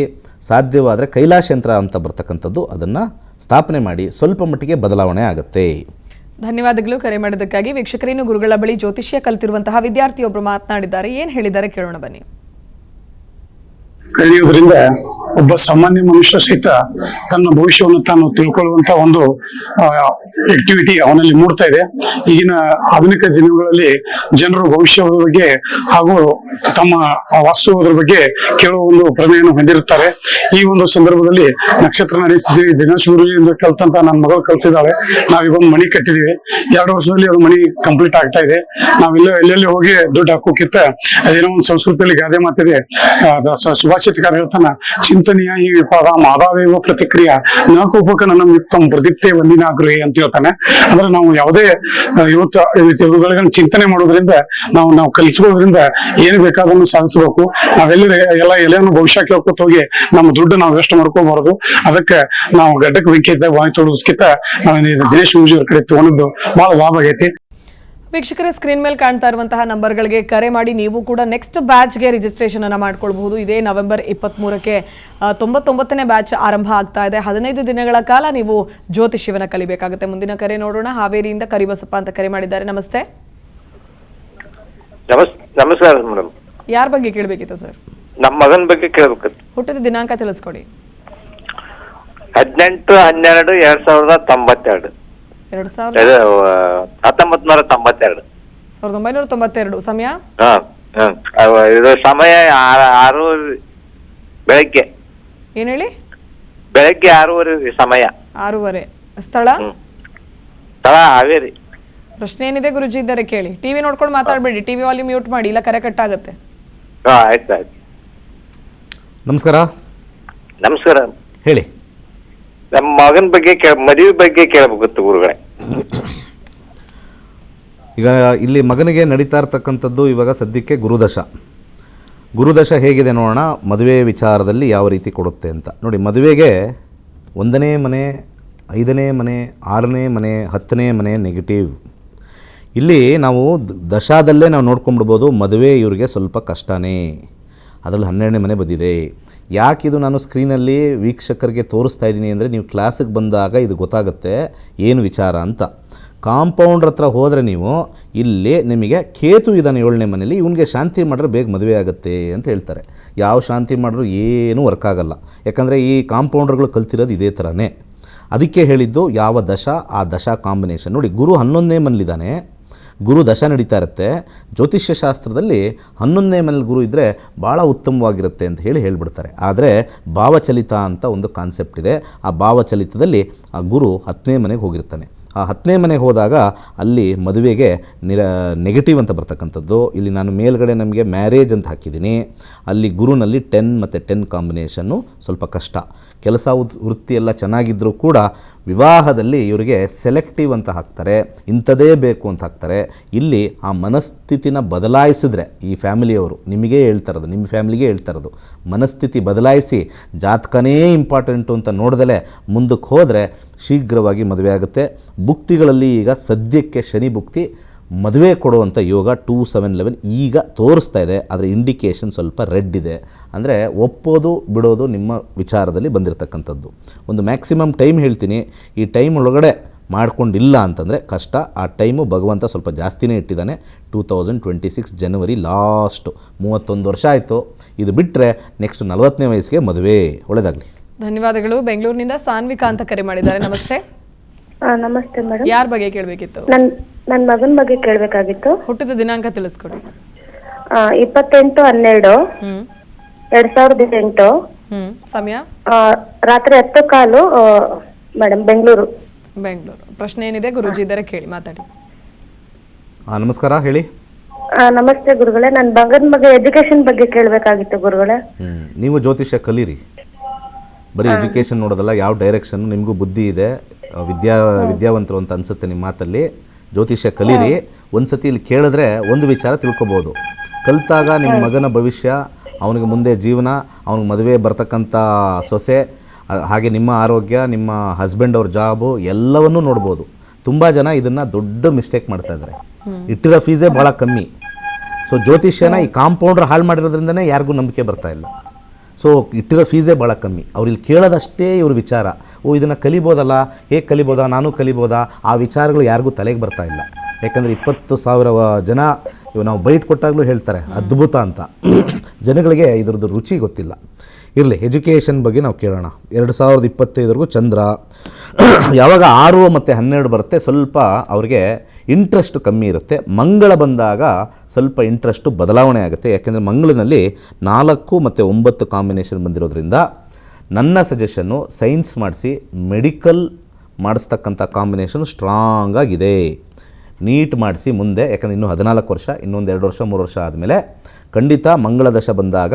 ಸಾಧ್ಯವಾದರೆ ಕೈಲಾಶ ಯಂತ್ರ ಅಂತ ಬರ್ತಕ್ಕಂಥದ್ದು, ಅದನ್ನು ಸ್ಥಾಪನೆ ಮಾಡಿ, ಸ್ವಲ್ಪ ಮಟ್ಟಿಗೆ ಬದಲಾವಣೆ ಆಗುತ್ತೆ. ಧನ್ಯವಾದಗಳು ಕರೆ ಮಾಡಿದ್ದಕ್ಕಾಗಿ. ವೀಕ್ಷಕರೇನು ಗುರುಗಳ ಬಳಿ ಜ್ಯೋತಿಷ್ಯ ಕಲಿತಿರುವಂತಹ ವಿದ್ಯಾರ್ಥಿಯೊಬ್ಬರು ಮಾತನಾಡಿದ್ದಾರೆ. ಏನು ಹೇಳಿದ್ದಾರೆ ಕೇಳೋಣ ಬನ್ನಿ. ಕಲಿಯೋದ್ರಿಂದ ಒಬ್ಬ ಸಾಮಾನ್ಯ ಮನುಷ್ಯ ಸಹಿತ ತನ್ನ ಭವಿಷ್ಯವನ್ನು ತಾನು ತಿಳ್ಕೊಳ್ಳುವಂತ ಒಂದು ಆಕ್ಟಿವಿಟಿ ಅವನಲ್ಲಿ ಮೂಡ್ತಾ ಇದೆ. ಈಗಿನ ಆಧುನಿಕ ದಿನಗಳಲ್ಲಿ ಜನರು ಭವಿಷ್ಯದ ಬಗ್ಗೆ ಹಾಗೂ ತಮ್ಮ ವಾಸ್ತವದ ಬಗ್ಗೆ ಕೇಳುವ ಒಂದು ಪ್ರಜ್ಞೆಯನ್ನು ಹೊಂದಿರುತ್ತಾರೆ. ಈ ಒಂದು ಸಂದರ್ಭದಲ್ಲಿ ನಕ್ಷತ್ರ ನಡೆಸ್ತೀವಿ, ದಿನಶೂರಿಯಿಂದ ಕಲ್ತಂತ ನನ್ನ ಮಗಳು ಕಲ್ತಿದ್ದಾಳೆ. ನಾವೀಗ ಒಂದು ಮಣಿ ಕಟ್ಟಿದೀವಿ, 2 ವರ್ಷದಲ್ಲಿ ಅದು ಮಣಿ ಕಂಪ್ಲೀಟ್ ಆಗ್ತಾ ಇದೆ. ಎಲ್ಲೆಲ್ಲಿ ಹೋಗಿ ದುಡ್ಡು ಹಾಕೋಕ್ಕಿಂತ ಅದೇನೋ ಒಂದು ಸಂಸ್ಕೃತಿಯಲ್ಲಿ ಗಾದೆ ಮಾತಿದೆ, ಸುಭಾಷಿತಕಾರ ಹೇಳ್ತಾನ, ಚಿಂತನೆಯ ಈ ವಿಪಾದ ಮಾದಾವೇವ ಪ್ರತಿಕ್ರಿಯೆ ನಾಕೋಪಕ ನನ್ನ ಯುಕ್ತಂ ಪ್ರದೀಪ್ತೆ ವಂದಿನಾಗ್ರಹಿ ಅಂತ ಹೇಳ್ತಾನೆ. ಅಂದ್ರೆ ನಾವು ಯಾವುದೇ ಇವತ್ತು ಚಿಂತನೆ ಮಾಡೋದ್ರಿಂದ ನಾವು ಕಲಿಸ್ಕೊಳ್ಳೋದ್ರಿಂದ ಏನು ಬೇಕಾದನ್ನು ಸಾಧಿಸಬೇಕು. ಎಲ್ಲ ಎಲೆಯನ್ನು ಭವಿಷ್ಯ ಕೇಳ್ಕೊತ ಹೋಗಿ ನಮ್ಮ ದುಡ್ಡು ನಾವು ವೇಸ್ಟ್ ಮಾಡ್ಕೋಬಾರದು. ಅದಕ್ಕೆ ನಾವು ಗಡ್ಡಕ್ಕೆ ಬೆಂಕಿ ಇದ್ದಾಗ ಬಾಯಿ ತೊಡೋದಕ್ಕಿಂತ ನಾವು ದಿನೇಶ್ ಗುರೂಜಿಯವ್ರ ಕಡೆ ತಗೊಂಡಿದ್ದು ಬಹಳ ಲಾಭ ಆಗೈತಿ. ವೀಕ್ಷಕರೇ, ಸ್ಕ್ರೀನ್ ಮೇಲೆ ಕಾಣ್ತಾ ಇರುವಂತಹ ನಂಬರ್ಗಳಿಗೆ ಕರೆ ಮಾಡಿ ನೀವು ಕೂಡ ನೆಕ್ಸ್ಟ್ ಬ್ಯಾಚ್ಗೆ ರಿಜಿಸ್ಟ್ರೇಷನ್ ಅನ್ನು ಮಾಡ್ಕೊಳ್ಬಹುದು. ಇದೇ ನವೆಂಬರ್ 23ಕ್ಕೆ 99ನೇ ಬ್ಯಾಚ್ ಆರಂಭ ಆಗ್ತಾ ಇದೆ. 15 ದಿನಗಳ ಕಾಲ ನೀವು ಜ್ಯೋತಿಷ್ಯವನ್ನು ಕಲಿಬೇಕಾಗುತ್ತೆ. ಮುಂದಿನ ಕರೆ ನೋಡೋಣ. ಹಾವೇರಿಯಿಂದ ಕರಿಬಸಪ್ಪ ಅಂತ ಕರೆ ಮಾಡಿದ್ದಾರೆ. ನಮಸ್ತೆ. ನಮಸ್ಕಾರ ಮೇಡಮ್. ಯಾರ ಬಗ್ಗೆ ಕೇಳಬೇಕಿತ್ತು ಸರ್? ನಮ್ಮ ಮಗನ ಬಗ್ಗೆ ಕೇಳಬೇಕಿತ್ತು. ಹುಟ್ಟಿದ ದಿನಾಂಕ ತಿಳಿಸ್ಕೊಡಿ. 18/12/2092. 1992. 1992. ಸಮಯ? ಇದು ಸಮಯ 6 ಬೆಳಗ್ಗೆ. ಏನ್ ಹೇಳಿ? ಬೆಳಗ್ಗೆ 6:30 ಸಮಯ. 6:30. ಸ್ಥಳ? ಸ್ಥಳ ಹಾವೇರಿ. ಪ್ರಶ್ನೆ ಏನಿದೆ ಗುರುಜಿ ಇದ್ದಾರೆ ಕೇಳಿ. ಟಿವಿ ನೋಡ್ಕೊಂಡು ಮಾತಾಡಬೇಡಿ, ಟಿವಿ ವಾಲ್ಯೂಮ್ ಮ್ಯೂಟ್ ಮಾಡಿ, ಇಲ್ಲ ಕರೆ ಕಟ್ ಆಗುತ್ತೆ. ಆಯ್ತು. ನಮಸ್ಕಾರ. ನಮಸ್ಕಾರ. ಹೇಳಿ. ನಮ್ಮ ಮಗನ ಬಗ್ಗೆ ಮದುವೆ ಬಗ್ಗೆ ಕೇಳಬೇಕಿತ್ತು ಗುರುಗಳೇ. ಈಗ ಇಲ್ಲಿ ಮಗನಿಗೆ ನಡೀತಾ ಇರ್ತಕ್ಕಂಥದ್ದು ಇವಾಗ ಸದ್ಯಕ್ಕೆ ಗುರುದಶ ಹೇಗಿದೆ ನೋಡೋಣ. ಮದುವೆ ವಿಚಾರದಲ್ಲಿ ಯಾವ ರೀತಿ ಕೊಡುತ್ತೆ ಅಂತ ನೋಡಿ. ಮದುವೆಗೆ 1ನೇ ಮನೆ, 5ನೇ ಮನೆ, 6ನೇ ಮನೆ, 10ನೇ ಮನೆ ನೆಗೆಟಿವ್. ಇಲ್ಲಿ ನಾವು ದಶಾದಲ್ಲೇ ನಾವು ನೋಡ್ಕೊಂಡ್ಬಿಡ್ಬೋದು, ಮದುವೆ ಇವ್ರಿಗೆ ಸ್ವಲ್ಪ ಕಷ್ಟನೇ. ಅದರಲ್ಲಿ 12ನೇ ಮನೆ ಬಂದಿದೆ. ಯಾಕಿದು ನಾನು ಸ್ಕ್ರೀನಲ್ಲಿ ವೀಕ್ಷಕರಿಗೆ ತೋರಿಸ್ತಾ ಇದ್ದೀನಿ ಅಂದರೆ ನೀವು ಕ್ಲಾಸಿಗೆ ಬಂದಾಗ ಇದು ಗೊತ್ತಾಗುತ್ತೆ ಏನು ವಿಚಾರ ಅಂತ. ಕಾಂಪೌಂಡ್ರ್ ಹತ್ರ ಹೋದರೆ ನೀವು ಇಲ್ಲಿ ನಿಮಗೆ ಕೇತು ಇದ್ದಾನೆ 7ನೇ ಮನೇಲಿ, ಇವನಿಗೆ ಶಾಂತಿ ಮಾಡಿದ್ರೆ ಬೇಗ ಮದುವೆ ಆಗುತ್ತೆ ಅಂತ ಹೇಳ್ತಾರೆ. ಯಾವ ಶಾಂತಿ ಮಾಡಿದ್ರು ಏನೂ ವರ್ಕ್ ಆಗಲ್ಲ. ಯಾಕಂದರೆ ಈ ಕಾಂಪೌಂಡ್ರ್ಗಳು ಕಲ್ತಿರೋದು ಇದೇ ಥರನೇ. ಅದಕ್ಕೆ ಹೇಳಿದ್ದು ಯಾವ ದಶ ಆ ದಶ ಕಾಂಬಿನೇಷನ್. ನೋಡಿ, ಗುರು 11ನೇ ಮನೇಲಿದ್ದಾನೆ, ಗುರು ದಶ ನಡೀತಾ ಇರುತ್ತೆ. ಜ್ಯೋತಿಷ್ಯ ಶಾಸ್ತ್ರದಲ್ಲಿ 11ನೇ ಮನೇಲಿ ಗುರು ಇದ್ದರೆ ಭಾಳ ಉತ್ತಮವಾಗಿರುತ್ತೆ ಅಂತ ಹೇಳ್ಬಿಡ್ತಾರೆ. ಆದರೆ ಭಾವಚಲಿತ ಅಂತ ಒಂದು ಕಾನ್ಸೆಪ್ಟ್ ಇದೆ. ಆ ಭಾವಚಲಿತದಲ್ಲಿ ಆ ಗುರು 10ನೇ ಮನೆಗೆ ಹೋಗಿರ್ತಾನೆ. ಆ 10ನೇ ಮನೆಗೆ ಹೋದಾಗ ಅಲ್ಲಿ ಮದುವೆಗೆ ನೆಗೆಟಿವ್ ಅಂತ ಬರ್ತಕ್ಕಂಥದ್ದು. ಇಲ್ಲಿ ನಾನು ಮೇಲ್ಗಡೆ ನಮಗೆ ಮ್ಯಾರೇಜ್ ಅಂತ ಹಾಕಿದ್ದೀನಿ. ಅಲ್ಲಿ ಗುರುನಲ್ಲಿ 10 ಮತ್ತು 10 ಕಾಂಬಿನೇಷನ್ನು ಸ್ವಲ್ಪ ಕಷ್ಟ. ಕೆಲಸ ವೃತ್ತಿ ಎಲ್ಲ ಚೆನ್ನಾಗಿದ್ದರೂ ಕೂಡ ವಿವಾಹದಲ್ಲಿ ಇವರಿಗೆ ಸೆಲೆಕ್ಟಿವ್ ಅಂತ ಹಾಕ್ತಾರೆ, ಇಂಥದೇ ಬೇಕು ಅಂತ ಹಾಕ್ತಾರೆ. ಇಲ್ಲಿ ಆ ಮನಸ್ಥಿತಿನ ಬದಲಾಯಿಸಿದ್ರೆ, ಈ ಫ್ಯಾಮಿಲಿಯವರು ನಿಮಗೆ ಹೇಳ್ತಾರದು, ನಿಮ್ಮ ಫ್ಯಾಮಿಲಿಗೆ ಹೇಳ್ತಾರದು, ಮನಸ್ಥಿತಿ ಬದಲಾಯಿಸಿ ಜಾತಕನೇ ಇಂಪಾರ್ಟೆಂಟು ಅಂತ ನೋಡ್ದಲೇ ಮುಂದಕ್ಕೆ ಹೋದರೆ ಶೀಘ್ರವಾಗಿ ಮದುವೆ ಆಗುತ್ತೆ. ಭುಕ್ತಿಗಳಲ್ಲಿ ಈಗ ಸದ್ಯಕ್ಕೆ ಶನಿ ಭುಕ್ತಿ ಮದುವೆ ಕೊಡುವಂಥ ಯೋಗ 2711 ಈಗ ತೋರಿಸ್ತಾ ಇದೆ. ಆದರೆ ಇಂಡಿಕೇಷನ್ ಸ್ವಲ್ಪ ರೆಡ್ ಇದೆ. ಅಂದರೆ ಒಪ್ಪೋದು ಬಿಡೋದು ನಿಮ್ಮ ವಿಚಾರದಲ್ಲಿ ಬಂದಿರತಕ್ಕಂಥದ್ದು. ಒಂದು ಮ್ಯಾಕ್ಸಿಮಮ್ ಟೈಮ್ ಹೇಳ್ತೀನಿ, ಈ ಟೈಮ್ ಒಳಗಡೆ ಮಾಡ್ಕೊಂಡಿಲ್ಲ ಅಂತಂದರೆ ಕಷ್ಟ. ಆ ಟೈಮು ಭಗವಂತ ಸ್ವಲ್ಪ ಜಾಸ್ತಿನೇ ಇಟ್ಟಿದ್ದಾನೆ. 2026 ಜನವರಿ ಲಾಸ್ಟು, 31 ವರ್ಷ ಆಯಿತು. ಇದು ಬಿಟ್ಟರೆ ನೆಕ್ಸ್ಟ್ 40ನೇ ವಯಸ್ಸಿಗೆ ಮದುವೆ. ಒಳ್ಳೆಯದಾಗಲಿ. ಧನ್ಯವಾದಗಳು. ಬೆಂಗಳೂರಿನಿಂದ ಸಾನ್ವಿಕಾ ಅಂತ ಕರೆ ಮಾಡಿದ್ದಾರೆ. ನಮಸ್ತೆ. ನಮಸ್ತೆ ಮೇಡಮ್. ಯಾರ ಬಗ್ಗೆ ಕೇಳಬೇಕಿತ್ತು? ನನ್ನ ಮಗನ ಬಗ್ಗೆ ಕೇಳಬೇಕಾಗಿತ್ತು. ಹುಟ್ಟಿದ ದಿನಾಂಕ ತಿಳಿಸ್ಕೊಡಿ. 28/12 2008. ಸಮಯ ರಾತ್ರಿ 10:15 ಮೇಡಮ್, ಬೆಂಗಳೂರು. ಪ್ರಶ್ನೆ ಏನಿದೆ ಗುರುಜಿ ಇದ್ದಾರೆ, ಕೇಳಿ, ಮಾತಾಡಿ. ನಮಸ್ಕಾರ, ಹೇಳಿ. ನಮಸ್ತೆ ಗುರುಗಳೇ. ನನ್ನ ಮಗನ ಬಗ್ಗೆ ಎಜುಕೇಶನ್ ಬಗ್ಗೆ ಕೇಳಬೇಕಾಗಿತ್ತು ಗುರುಗಳೇ. ನೀವು ಜ್ಯೋತಿಷ್ಯ ಕಲೀರಿ, ಬರೀ ಎಜುಕೇಷನ್ ನೋಡೋದಲ್ಲ, ಯಾವ ಡೈರೆಕ್ಷನ್ ನಿಮಗೂ ಬುದ್ಧಿ ಇದೆ, ವಿದ್ಯಾವಂತರು ಅಂತ ಅನಿಸುತ್ತೆ ನಿಮ್ಮ ಮಾತಲ್ಲಿ. ಜ್ಯೋತಿಷ್ಯ ಕಲೀರಿ. ಒಂದು ಸತಿ ಇಲ್ಲಿ ಕೇಳಿದ್ರೆ ಒಂದು ವಿಚಾರ ತಿಳ್ಕೊಬೋದು. ಕಲಿತಾಗ ನಿಮ್ಮ ಮಗನ ಭವಿಷ್ಯ, ಅವನಿಗೆ ಮುಂದೆ ಜೀವನ, ಅವನಿಗೆ ಮದುವೆ ಬರ್ತಕ್ಕಂಥ ಸೊಸೆ, ಹಾಗೆ ನಿಮ್ಮ ಆರೋಗ್ಯ, ನಿಮ್ಮ ಹಸ್ಬೆಂಡ್ ಅವ್ರ ಜಾಬು ಎಲ್ಲವನ್ನೂ ನೋಡ್ಬೋದು. ತುಂಬ ಜನ ಇದನ್ನು ದೊಡ್ಡ ಮಿಸ್ಟೇಕ್ ಮಾಡ್ತಾಯಿದ್ದಾರೆ. ಇಟ್ಟಿರೋ ಫೀಸೇ ಭಾಳ ಕಮ್ಮಿ. ಸೊ ಜ್ಯೋತಿಷ್ಯನ ಈ ಕಾಂಪೌಂಡ್ರ್ ಹಾಳು ಮಾಡಿರೋದ್ರಿಂದನೇ ಯಾರಿಗೂ ನಂಬಿಕೆ ಬರ್ತಾಯಿಲ್ಲ. ಸೊ ಇಟ್ಟಿರೋ ಫೀಸೇ ಭಾಳ ಕಮ್ಮಿ. ಅವ್ರು ಇಲ್ಲಿ ಕೇಳೋದಷ್ಟೇ ಇವ್ರ ವಿಚಾರ. ಇದನ್ನು ಕಲಿಬೋದಲ್ಲ, ಹೇಗೆ ಕಲಿಬೋದಾ, ನಾನು ಕಲಿಬೋದಾ, ಆ ವಿಚಾರಗಳು ಯಾರಿಗೂ ತಲೆಗೆ ಬರ್ತಾ ಇಲ್ಲ. ಯಾಕಂದರೆ 20,000 ಜನ ನಾವು ಬೈಟ್ ಕೊಟ್ಟಾಗಲೂ ಹೇಳ್ತಾರೆ ಅದ್ಭುತ ಅಂತ. ಜನಗಳಿಗೆ ಇದ್ರದ್ದು ರುಚಿ ಗೊತ್ತಿಲ್ಲ. ಇರಲಿ, ಎಜುಕೇಷನ್ ಬಗ್ಗೆ ನಾವು ಕೇಳೋಣ. 2025ವರೆಗೂ ಚಂದ್ರ ಯಾವಾಗ 6 ಮತ್ತು 12 ಬರುತ್ತೆ ಸ್ವಲ್ಪ ಅವ್ರಿಗೆ ಇಂಟ್ರೆಸ್ಟ್ ಕಮ್ಮಿ ಇರುತ್ತೆ. ಮಂಗಳ ಬಂದಾಗ ಸ್ವಲ್ಪ ಇಂಟ್ರೆಸ್ಟು ಬದಲಾವಣೆ ಆಗುತ್ತೆ. ಯಾಕೆಂದರೆ ಮಂಗಳಿನಲ್ಲಿ 4 ಮತ್ತು 9 ಕಾಂಬಿನೇಷನ್ ಬಂದಿರೋದ್ರಿಂದ ನನ್ನ ಸಜೆಷನ್ನು ಸೈನ್ಸ್ ಮಾಡಿಸಿ ಮೆಡಿಕಲ್ ಮಾಡಿಸ್ತಕ್ಕಂಥ ಕಾಂಬಿನೇಷನ್ ಸ್ಟ್ರಾಂಗ್ ಆಗಿದೆ. ನೀಟ್ ಮಾಡಿಸಿ ಮುಂದೆ, ಯಾಕಂದರೆ ಇನ್ನೂ 14 ವರ್ಷ, ಇನ್ನೊಂದು 2 ವರ್ಷ 3 ವರ್ಷ ಆದಮೇಲೆ ಖಂಡಿತ ಮಂಗಳ ದಶ ಬಂದಾಗ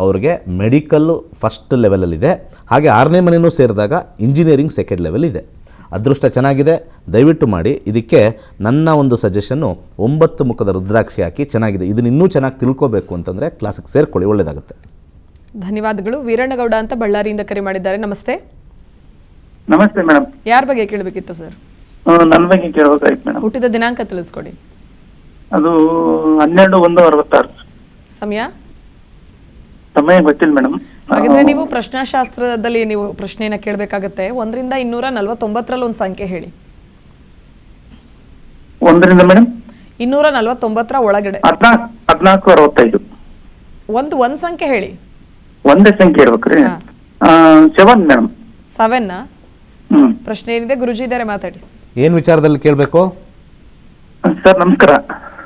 ಅವ್ರಿಗೆ ಮೆಡಿಕಲ್ಲು ಫಸ್ಟ್ ಲೆವೆಲಲ್ಲಿದೆ. ಹಾಗೆ 6ನೇ ಮನೆಯೂ ಸೇರಿದಾಗ ಇಂಜಿನಿಯರಿಂಗ್ ಸೆಕೆಂಡ್ ಲೆವೆಲ್ ಇದೆ. ಅದೃಷ್ಟ ಚೆನ್ನಾಗಿದೆ, ದಯವಿಟ್ಟು ಮಾಡಿ. ಇದಕ್ಕೆ ನನ್ನ ಒಂದು ಸಜೆಷನ್ನು 9 ಮುಖದ ರುದ್ರಾಕ್ಷಿ ಹಾಕಿ ಚೆನ್ನಾಗಿದೆ. ಇದನ್ನು ಇನ್ನೂ ಚೆನ್ನಾಗಿ ತಿಳ್ಕೋಬೇಕು ಅಂತಂದರೆ ಕ್ಲಾಸಿಗೆ ಸೇರ್ಕೊಳ್ಳಿ, ಒಳ್ಳೆಯದಾಗುತ್ತೆ. ಧನ್ಯವಾದಗಳು. ವೀರಣ್ಣಗೌಡ ಅಂತ ಬಳ್ಳಾರಿಯಿಂದ ಕರೆ ಮಾಡಿದ್ದಾರೆ. ನಮಸ್ತೆ. ನಮಸ್ತೆ ಮೇಡಮ್. ಯಾರ ಬಗ್ಗೆ ಕೇಳಬೇಕಿತ್ತು ಸರ್? ನನ್ನ ಬಗ್ಗೆ ಕೇಳಬೇಕಾಯ್ತು ಮೇಡಮ್. ಹುಟ್ಟಿದ ದಿನಾಂಕ ತಿಳಿಸ್ಕೊಡಿ. ಅದು 12/1/66. ಸಮಯ ಗೊತ್ತಿಲ್ಲ ಮೇಡಮ್. ಹಾಗಿದ್ರೆ ನೀವು ಪ್ರಶ್ನಾಶಾಸ್ತ್ರದಲ್ಲಿ ನೀವು ಪ್ರಶ್ನೆಯನ್ನ ಕೇಳಬೇಕಾಗತ್ತೆ. 1ರಿಂದ 249ರಲ್ಲಿ ಒಂದು ಸಂಖ್ಯೆ ಹೇಳಿ. 1ರಿಂದ ಮೇಡಮ್ 249ರ ಒಳಗಡೆ 1465. ಒಂದು ಸಂಖ್ಯೆ ಹೇಳಿ. ಒಂದೇ ಸಂಖ್ಯೆ ಇರ್ಬೇಕ್ರಿ. 7 ಮೇಡಮ್. 7. ಪ್ರಶ್ನೆ ಏನಿದೆ ಗುರುಜಿ ಇದ್ದಾರೆ, ಮಾತಾಡಿ. ಏನು ವಿಚಾರದಲ್ಲಿ ಕೇಳಬೇಕು ಸರ್? ನಮಸ್ಕಾರ.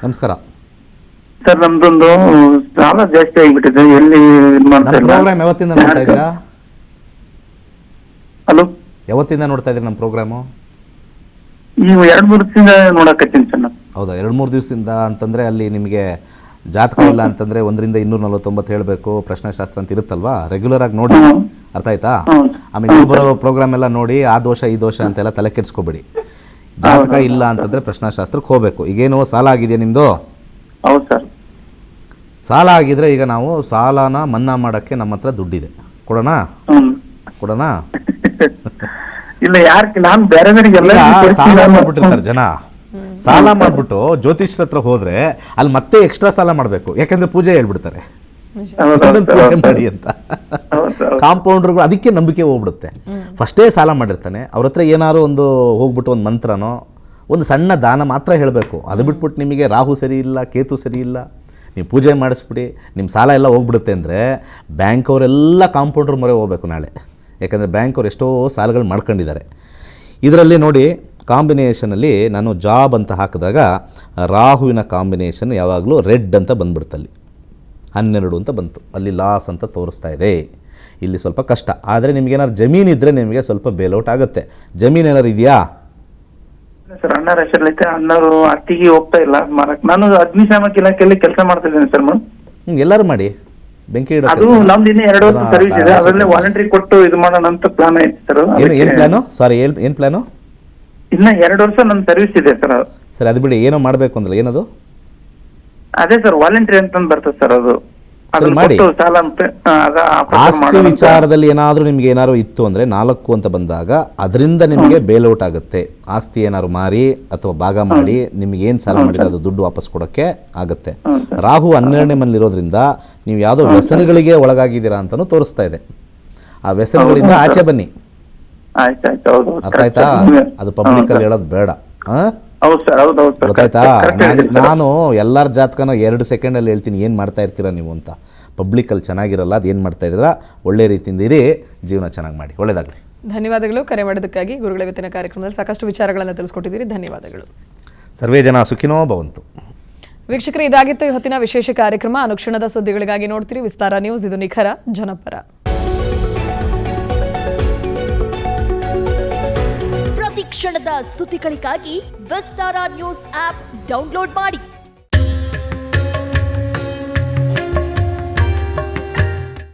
ನಮಸ್ಕಾರ ಸರ್, ನಮ್ದೊಂದು ಸಾಲ ಜಾಸ್ತಿ ಆಗಿಬಿಟ್ಟಿದೆ. ಎಲ್ಲಿ ಪ್ರೋಗ್ರಾಮ್ ಯಾವತ್ತಿಂದ ನೋಡ್ತಾ ಇದ್ದೀರಾ? ಹಲೋ, ಯಾವತ್ತಿಂದ ನೋಡ್ತಾ ಇದ್ದೀರಾ ನಮ್ಮ ಪ್ರೋಗ್ರಾಮು? ನೀವು 2-3 ದಿವಸದಿಂದ ನೋಡಕತ್ತೀನಿ ಸರ್ ನಾನು. ಹೌದಾ, 2-3 ದಿವಸದಿಂದ ಅಂತಂದರೆ ಅಲ್ಲಿ ನಿಮಗೆ ಜಾತಕ ಇಲ್ಲ ಅಂತಂದರೆ 1ರಿಂದ 249 ಹೇಳಬೇಕು, ಪ್ರಶ್ನಾಶಾಸ್ತ್ರ ಅಂತ ಇರುತ್ತಲ್ವಾ, ರೆಗ್ಯುಲರ್ ಆಗಿ ನೋಡಿ. ಅರ್ಥ ಆಯ್ತಾ? ಆಮೇಲೆ ನೀವು ಬರೋ ಪ್ರೋಗ್ರಾಮ್ ಎಲ್ಲ ನೋಡಿ ಆ ದೋಷ ಈ ದೋಷ ಅಂತೆಲ್ಲ ತಲೆ ಕೆಡಿಸ್ಕೋಬೇಡಿ. ಜಾತಕ ಇಲ್ಲ ಅಂತಂದರೆ ಪ್ರಶ್ನಾಶಾಸ್ತ್ರಕ್ಕೆ ಹೋಗಬೇಕು. ಈಗೇನು ಸಾಲ ಆಗಿದೆಯಾ ನಿಮ್ಮದು? ಹೌದು ಸರ್. ಸಾಲ ಆಗಿದ್ರೆ ಈಗ ನಾವು ಸಾಲನ ಮನ್ನಾ ಮಾಡೋಕ್ಕೆ ನಮ್ಮ ಹತ್ರ ದುಡ್ಡಿದೆ, ಕೊಡೋಣ? ಇಲ್ಲ, ನಾನು ಬೇರೆಯವರಿಗೆಲ್ಲ ಸಾಲ ಮಾಡ್ಬಿಟ್ಟಿರ್ತಾರೆ ಜನ. ಸಾಲ ಮಾಡಿಬಿಟ್ಟು ಜ್ಯೋತಿಷ್ಯರ ಹತ್ರ ಹೋದರೆ ಅಲ್ಲಿ ಮತ್ತೆ ಎಕ್ಸ್ಟ್ರಾ ಸಾಲ ಮಾಡಬೇಕು. ಯಾಕಂದರೆ ಪೂಜೆ ಹೇಳ್ಬಿಡ್ತಾರೆ, ಪೂಜೆ ಮಾಡಿ ಅಂತ. ಕಾಂಪೌಂಡರ್ಗಳು ಅದಕ್ಕೆ ನಂಬಿಕೆ ಹೋಗ್ಬಿಡುತ್ತೆ. ಫಸ್ಟೇ ಸಾಲ ಮಾಡಿರ್ತಾನೆ, ಅವ್ರ ಹತ್ರ ಏನಾದ್ರು ಒಂದು ಹೋಗ್ಬಿಟ್ಟು ಒಂದು ಮಂತ್ರನೋ ಒಂದು ಸಣ್ಣ ದಾನ ಮಾತ್ರ ಹೇಳಬೇಕು. ಅದು ಬಿಟ್ಬಿಟ್ಟು ನಿಮಗೆ ರಾಹು ಸರಿ ಇಲ್ಲ, ಕೇತು ಸರಿ ಇಲ್ಲ, ನೀವು ಪೂಜೆ ಮಾಡಿಸ್ಬಿಡಿ, ನಿಮ್ಮ ಸಾಲ ಎಲ್ಲ ಹೋಗ್ಬಿಡುತ್ತೆ ಅಂದರೆ ಬ್ಯಾಂಕ್ ಅವರೆಲ್ಲ ಕಾಂಪೌಂಡ್ರ್ ಮೊರೆ ಹೋಗಬೇಕು ನಾಳೆ. ಯಾಕಂದರೆ ಬ್ಯಾಂಕ್ ಅವ್ರು ಎಷ್ಟೋ ಸಾಲಗಳು ಮಾಡ್ಕೊಂಡಿದ್ದಾರೆ. ಇದರಲ್ಲಿ ನೋಡಿ ಕಾಂಬಿನೇಷನಲ್ಲಿ ನಾನು ಜಾಬ್ ಅಂತ ಹಾಕಿದಾಗ ರಾಹುವಿನ ಕಾಂಬಿನೇಷನ್ ಯಾವಾಗಲೂ ರೆಡ್ ಅಂತ ಬಂದ್ಬಿಡ್ತಲ್ಲಿ, 12 ಅಂತ ಬಂತು, ಅಲ್ಲಿ ಲಾಸ್ ಅಂತ ತೋರಿಸ್ತಾ ಇದೆ. ಇಲ್ಲಿ ಸ್ವಲ್ಪ ಕಷ್ಟ. ಆದರೆ ನಿಮಗೇನಾದ್ರು ಜಮೀನಿದ್ದರೆ ನಿಮಗೆ ಸ್ವಲ್ಪ ಬೇಲೌಟ್ ಆಗುತ್ತೆ. ಜಮೀನು ಏನಾದ್ರು ಇದೆಯಾ ಸರ್? ಅಣ್ಣ ರಾಶಿಯಲ್ಲೈತೆ, ಅಣ್ಣವರು ಅತ್ತಿಗೆ ಹೋಗ್ತಾ ಇಲ್ಲ ಮಾರಕ್. ನಾನು ಅಗ್ನಿಶಾಮಕ ಇಲಾಖೆಯಲ್ಲಿ ಕೆಲಸ ಮಾಡ್ತಾ ಇದ್ದೀನಿ ಸರ್ ಮೇಡಮ್. ಎಲ್ಲರೂ ಮಾಡಿ ಬೆಂಕಿ ಇಡೋ ಅದು ಕೆಲ್ಸ. ನಮ್ದು ಇನ್ನೂ 2 ವರ್ಷ ಸರ್ವಿಸ್ ಇದೆ, ಅದರಲ್ಲೇ ವಾಲಂಟ್ರಿ ಕೊಟ್ಟು ಇದು ಮಾಡೋಣ ಅಂತ ಪ್ಲಾನ್ ಐತೆ ಸರ್. ಏನು ಪ್ಲ್ಯಾನು? ಸಾರಿ, ಏನು ಪ್ಲ್ಯಾನು? ಇನ್ನ 2 ವರ್ಷ ನನ್ನ ಸರ್ವಿಸ್ ಇದೆ ಸರ್. ಸರಿ, ಅದು ಬಿಡಿ, ಏನೋ ಮಾಡಬೇಕು ಅಂದ್ರೆ ಏನದು? ಅದೇ ಸರ್ ವಾಲಂಟ್ರಿ ಅಂತಂದು ಬರ್ತದೆ ಸರ್. ಅದು ಅದನ್ನ ಮಾಡಿ. ಕೊಟ್ಟು ಸಾಲ ಅಂತ ಆಸ್ತಿ ವಿಚಾರದಲ್ಲಿ ಏನಾದರೂ ನಿಮ್ಗೆ ಏನಾದ್ರು ಇತ್ತು ಅಂದರೆ 4 ಅಂತ ಬಂದಾಗ ಅದರಿಂದ ನಿಮಗೆ ಬೇಲೌಟ್ ಆಗುತ್ತೆ. ಆಸ್ತಿ ಏನಾದ್ರು ಮಾರಿ ಅಥವಾ ಭಾಗ ಮಾಡಿ ನಿಮ್ಗೆ ಏನು ಸಾಲ ಮಾಡಿರೋ ಅದು ದುಡ್ಡು ವಾಪಸ್ ಕೊಡೋಕ್ಕೆ ಆಗುತ್ತೆ. ರಾಹು 12ನೇ ಮನೇಲಿರೋದ್ರಿಂದ ನೀವು ಯಾವುದೋ ವ್ಯಸನಗಳಿಗೆ ಒಳಗಾಗಿದ್ದೀರಾ ಅಂತಲೂ ತೋರಿಸ್ತಾ ಇದೆ. ಆ ವ್ಯಸನಗಳಿಂದ ಆಚೆ ಬನ್ನಿ. ಆಯ್ತಾಯ್ತು, ಹೌದು. ಅರ್ಥ ಆಯ್ತಾ? ಅದು ಪಬ್ಲಿಕಲ್ಲಿ ಹೇಳೋದು ಬೇಡ. ಹೌದು ಸರ್, ಹೌದು ಹೌದು ಸರ್. ಗೊತ್ತಾಯ್ತಾ? ನಾನು ಎಲ್ಲರ ಜಾತಕನೂ 2 ಸೆಕೆಂಡಲ್ಲಿ ಹೇಳ್ತೀನಿ ಏನು ಮಾಡ್ತಾ ಇರ್ತೀರಾ ನೀವು ಅಂತ. ಪಬ್ಲಿಕಲ್ಲಿ ಚೆನ್ನಾಗಿರಲ್ಲ, ಅದು ಏನು ಮಾಡ್ತಾ ಇದ್ದೀರಾ, ಒಳ್ಳೆ ರೀತಿಯಿಂದ ಇರಿ, ಜೀವನ ಚೆನ್ನಾಗಿ ಮಾಡಿ. ಒಳ್ಳೆಯದಾಗಲಿ. ಧನ್ಯವಾದಗಳು ಕರೆ ಮಾಡಿದ್ದಕ್ಕಾಗಿ. ಗುರುಗಳ ಇವತ್ತಿನ ಕಾರ್ಯಕ್ರಮದಲ್ಲಿ ಸಾಕಷ್ಟು ವಿಚಾರಗಳನ್ನು ತಿಳಿಸ್ಕೊಟ್ಟಿದ್ದೀರಿ. ಧನ್ಯವಾದಗಳು. ಸರ್ವೇ ಜನ ಸುಖಿನೋ ಭವಂತು. ವೀಕ್ಷಕರೇ, ಇದಾಗಿತ್ತು ಇವತ್ತಿನ ವಿಶೇಷ ಕಾರ್ಯಕ್ರಮ. ಅನುಕ್ಷಣದ ಸುದ್ದಿಗಳಿಗಾಗಿ ನೋಡ್ತೀರಿ ವಿಸ್ತಾರ ನ್ಯೂಸ್. ಇದು ನಿಖರ ಜನಪರ. ಪ್ರತಿ ಕ್ಷಣದ ಸುದ್ದಿಗಳಿಗಾಗಿ ವಿಸ್ತಾರ ನ್ಯೂಸ್ ಆಪ್ ಡೌನ್ಲೋಡ್ ಮಾಡಿ.